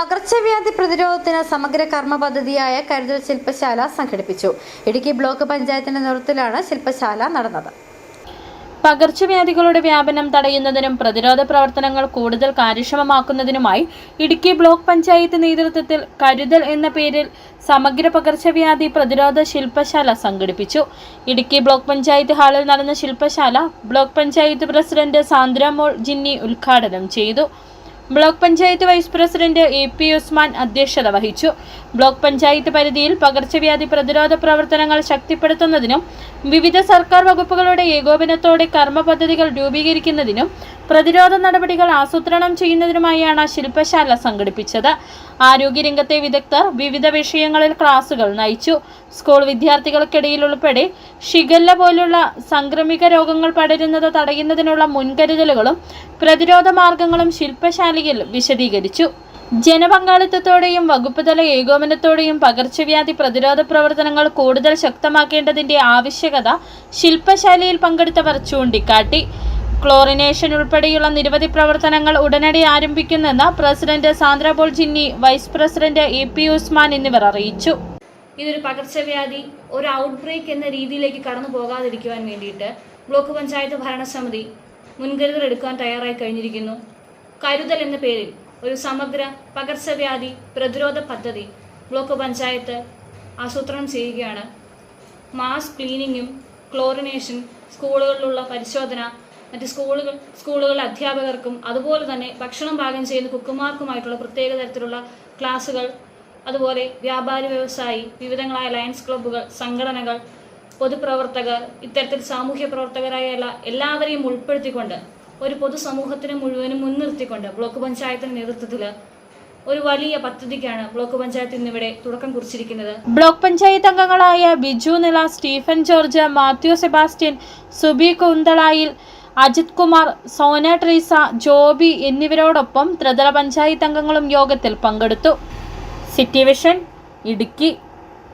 പകർച്ചവ്യാധി പ്രതിരോധത്തിന് സമഗ്ര കർമ്മ പദ്ധതിയായ കരുതൽ ശില്പശാല സംഘടിപ്പിച്ചു. ഇടുക്കി ബ്ലോക്ക് പഞ്ചായത്തിന്റെ നേതൃത്വത്തിലാണ് ശില്പശാല നടന്നത്. പകർച്ചവ്യാധികളുടെ വ്യാപനം തടയുന്നതിനും പ്രതിരോധ പ്രവർത്തനങ്ങൾ കൂടുതൽ കാര്യക്ഷമമാക്കുന്നതിനുമായി ഇടുക്കി ബ്ലോക്ക് പഞ്ചായത്ത് നേതൃത്വത്തിൽ കരുതൽ എന്ന പേരിൽ സമഗ്ര പകർച്ചവ്യാധി പ്രതിരോധ ശില്പശാല സംഘടിപ്പിച്ചു. ഇടുക്കി ബ്ലോക്ക് പഞ്ചായത്ത് ഹാളിൽ നടന്ന ശില്പശാല ബ്ലോക്ക് പഞ്ചായത്ത് പ്രസിഡന്റ് സാന്ദ്രമോൾ ജിന്നി ഉദ്ഘാടനം ചെയ്തു. Block panchayat vice president AP Usman അധ്യക്ഷത വഹിച്ചു. ബ്ലോക്ക് പഞ്ചായത്ത് പരിധിയിൽ പകർച്ചവ്യാധി പ്രതിരോധ പ്രവർത്തനങ്ങൾ ശക്തിപ്പെടുത്തുന്നതിനും വിവിധ സർക്കാർ വകുപ്പുകളുടെ ഏകോപനത്തോടെ കർമ്മ പദ്ധതികൾ രൂപീകരിക്കുന്നതിനും പ്രതിരോധ നടപടികൾ ആസൂത്രണം ചെയ്യുന്നതിനുമായാണ് ശില്പശാല സംഘടിപ്പിച്ചത്. ആരോഗ്യരംഗത്തെ വിദഗ്ധർ വിവിധ വിഷയങ്ങളിൽ ക്ലാസുകൾ നയിച്ചു. സ്കൂൾ വിദ്യാർത്ഥികൾക്കിടയിൽ ഉൾപ്പെടെ ഷിഗല്ല പോലുള്ള സാംക്രമിക രോഗങ്ങൾ പടരുന്നത് തടയുന്നതിനുള്ള മുൻകരുതലുകളും പ്രതിരോധ മാർഗങ്ങളും ശില്പശാലയിൽ വിശദീകരിച്ചു. ജനപങ്കാളിത്തത്തോടെയും വകുപ്പുതല ഏകോപനത്തോടെയും പകർച്ചവ്യാധി പ്രതിരോധ പ്രവർത്തനങ്ങൾ കൂടുതൽ ശക്തമാക്കേണ്ടതിന്റെ ആവശ്യകത ശില്പശാലയിൽ പങ്കെടുത്തവർ ചൂണ്ടിക്കാട്ടി. ക്ലോറിനേഷൻ ഉൾപ്പെടെയുള്ള നിരവധി പ്രവർത്തനങ്ങൾ ഉടനടി ആരംഭിക്കുമെന്ന് president Sandramol Jinni, vice president AP Usman എന്നിവർ അറിയിച്ചു. ഇതൊരു പകർച്ചവ്യാധി ഒരു ഔട്ട്ബ്രേക്ക് എന്ന രീതിയിലേക്ക് കടന്നു പോകാതിരിക്കുവാൻ വേണ്ടിയിട്ട് ബ്ലോക്ക് പഞ്ചായത്ത് ഭരണസമിതി മുൻകരുതൽ എടുക്കാൻ തയ്യാറായി കഴിഞ്ഞിരിക്കുന്നു. കരുതൽ എന്ന പേരിൽ ഒരു സമഗ്ര പകർച്ചവ്യാധി പ്രതിരോധ പദ്ധതി ബ്ലോക്ക് പഞ്ചായത്ത് ആസൂത്രണം ചെയ്യുകയാണ്. മാസ് ക്ലീനിങ്ങും ക്ലോറിനേഷൻ, സ്കൂളുകളിലുള്ള പരിശോധന, മറ്റ് സ്കൂളുകളിലെ അധ്യാപകർക്കും അതുപോലെ തന്നെ ഭക്ഷണം പാകം ചെയ്യുന്ന കുക്കുമാർക്കുമായിട്ടുള്ള പ്രത്യേക തരത്തിലുള്ള ക്ലാസുകൾ, അതുപോലെ വ്യാപാരി വ്യവസായി, വിവിധങ്ങളായ ലയൺസ് ക്ലബ്ബുകൾ, സംഘടനകൾ, പൊതുപ്രവർത്തകർ, ഇത്തരത്തിൽ സാമൂഹ്യ പ്രവർത്തകരായ എല്ലാവരെയും ഉൾപ്പെടുത്തിക്കൊണ്ട് ഒരു പൊതുസമൂഹത്തിന് മുഴുവനും മുൻനിർത്തിക്കൊണ്ട് ബ്ലോക്ക് പഞ്ചായത്തിന്റെ നേതൃത്വത്തിൽ ഒരു വലിയ പദ്ധതിക്കാണ് ബ്ലോക്ക് പഞ്ചായത്ത് ഇന്നിവിടെ തുടക്കം കുറിച്ചിരിക്കുന്നത്. ബ്ലോക്ക് പഞ്ചായത്ത് അംഗങ്ങളായ Biju Nila, Stephen George, Mathew Sebastian, Subi Kunthalayil, Ajith Kumar, Sona Treesa, Joby എന്നിവരോടൊപ്പം ത്രിതല പഞ്ചായത്ത് അംഗങ്ങളും യോഗത്തിൽ പങ്കെടുത്തു. City vision, Idukki.